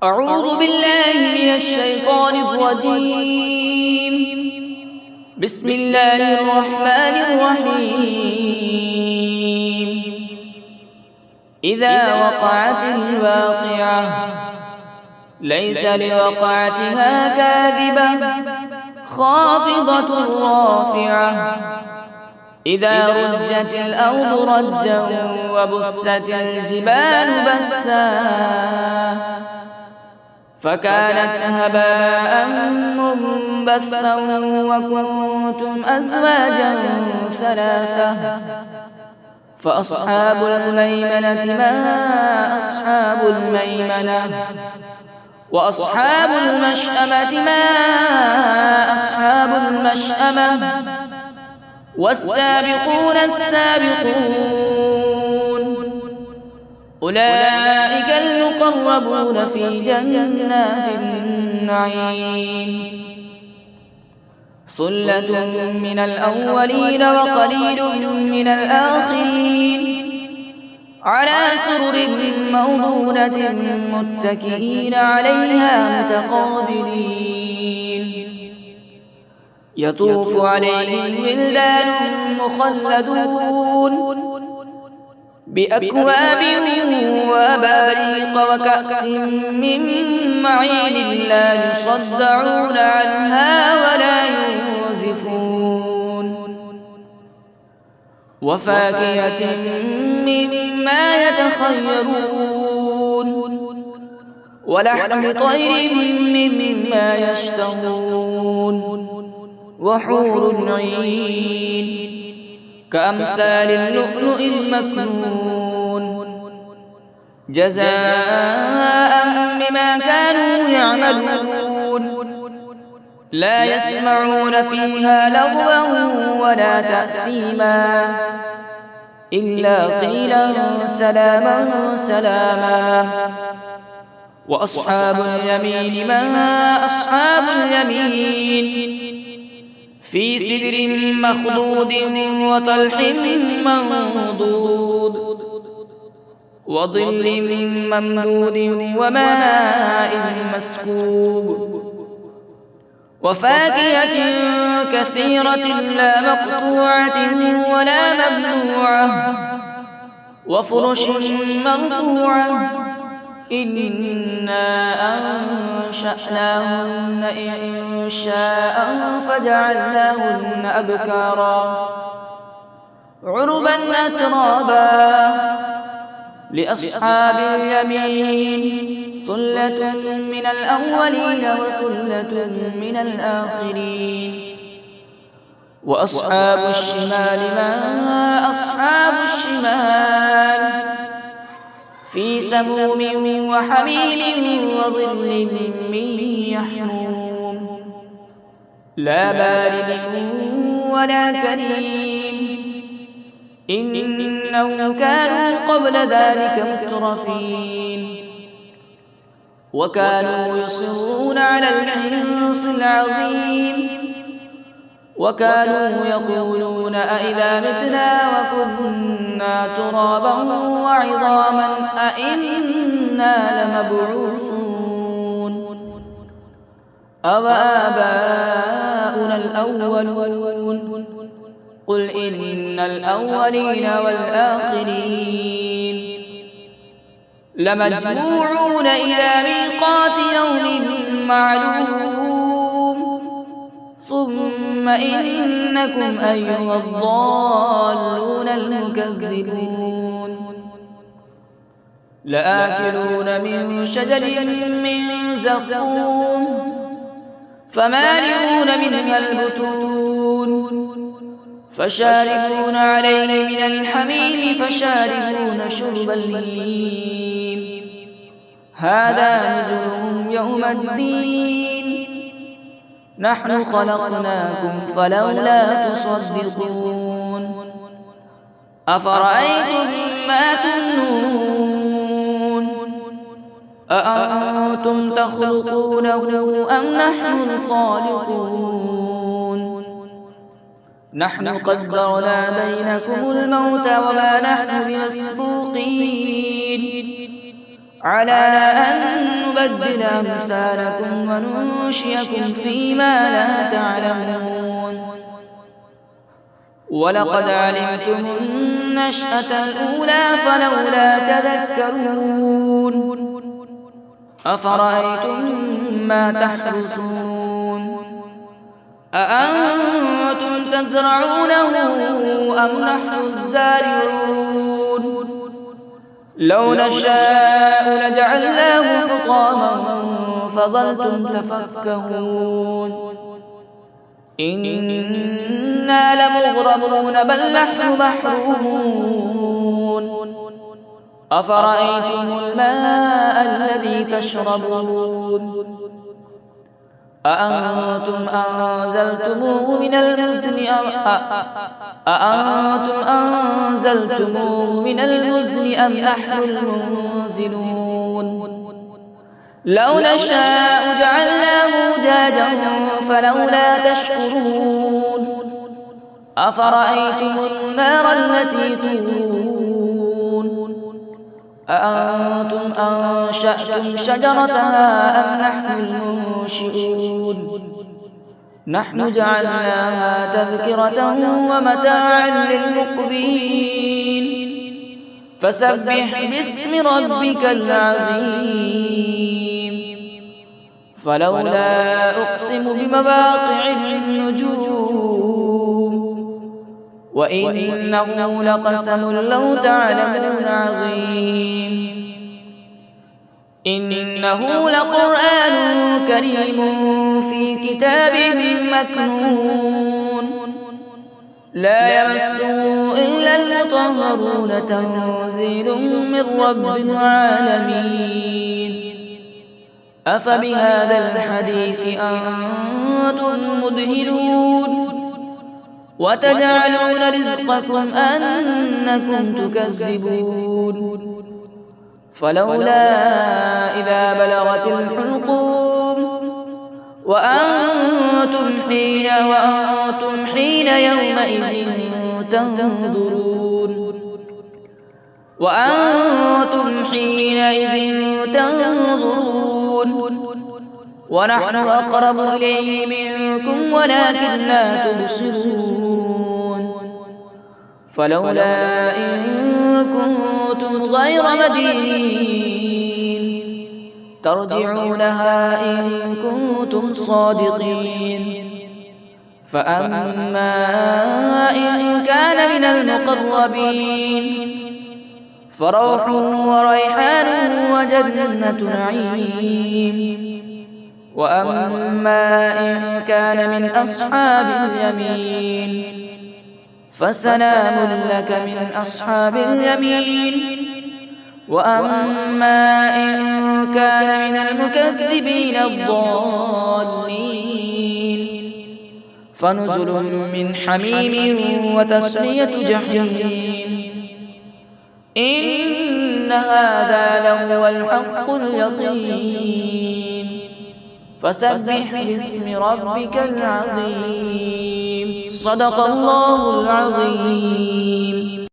أعوذ بالله من الشيطان الرجيم. بسم الله الرحمن الرحيم. إذا وقعت الواقعة ليس لوقعتها كاذبة خافضة رافعة إذا رجت الأرض رجا وبست الجبال بسا فكانت هباء منبثا وكنتم أزواجا ثلاثة فأصحاب الميمنة ما أصحاب الميمنة وأصحاب المشأمة ما أصحاب المشأمة والسابقون السابقون أولئك المقربون في جنات النعيم ثلة من الأولين وقليل من الآخرين على سرر موضونة متكئين عليها متقابلين يطوف عليهم ولدان مخلدون بأكواب وأباريق وكأس من معين لا يصدعون عنها ولا ينزفون وفاكهة مما يتخيرون ولحم طير مما يشتهون وحور عين كأمثال اللؤلؤ المكنون جزاء بما كانوا يعملون لا يسمعون فيها لغوا ولا تأثيما إلا قيلا سلاما سلاما وأصحاب اليمين ما أصحاب اليمين في سدر مخضود وطلح منضود وظل ممدود وماء مسكوب وفاكهة كثيرة لا مقطوعة ولا ممنوعة وفرش مرفوعة إنا أنشأناهن إنشاء فجعلناهن أبكارا عربا أترابا لأصحاب اليمين ثلة من الأولين وثلة من الآخرين وأصحاب الشمال ما أصحاب الشمال في سموم وحميم وظل من يحموم لا بارد ولا كريم إنهم كانوا قبل ذلك مترفين وكانوا يصرون على الحنث العظيم وكانوا يقولون أئذا متنا وكنا ترابا وعظاما أئنا لمبعوثون أو آباؤنا الأولون قل إن الأولين والآخرين لمجموعون إلى ميقات يوم معلوم ثم إنكم أيها الضالون المكذبون لآكلون من شجر من زقوم فمالئون منها البطون فشاربون عليه من الحميم فشاربون شرب الهيم هذا نزلهم يوم الدين نحن خلقناكم فلولا تصدقون أفرأيتم ما تمنون أأنتم تخلقونه أم نحن الخالقون نحن قدرنا بينكم الموت وما نحن بمسبوقين على أن نبدل أمثالكم وننشئكم فيما لا تعلمون ولقد علمتم النشأة الأولى فلولا تذكرون أفرأيتم ما تحرثون أأنتم تزرعونه أم نحن الزارعون لو نشاء لجعلناه حطاما فظلتم تفكهون إنا لمغرمون بل نحن محرومون أفرأيتم الماء الذي تشربون أأنتم أنزلتموه من المزن أم نحن المنزلون لو نشاء جعلناه أجاجا فلولا تشكرون أفرأيتم النار التي تورون أأنتم أنشأتم شجرتها أم نحن المنشئون نحن جعلناها تذكرة ومتاعا للمقوين فسبح باسم ربك العظيم فلولا أقسم بمواقع النجوم وإنه لقسم لو تعلمون عظيم إنه لقرآن كريم في كتاب مكنون لا يمسه إلا المطهرون تنزيل من رب العالمين أفبهذا الحديث أنتم مدهنون وتجعلون رزقكم أنكم تكذبون فلولا إذا بلغت الحلقوم وأنتم حين يومئذ تنظرون ونحن أقرب إليه منكم ولكن لا تبصرون فلولا إن كنتم غير مدينين ترجعونها إن كنتم صادقين فأما إن كان من المقربين فروح وريحان وجنة نعيم وأما إن كان من أصحاب اليمين فسلام لك من أصحاب اليمين وأما إن كان من المكذبين الضالين فنزل من حميم وتسلية جحيم إن هذا لهو الحق اليقين فسبح باسم ربك العظيم صدق الله العظيم.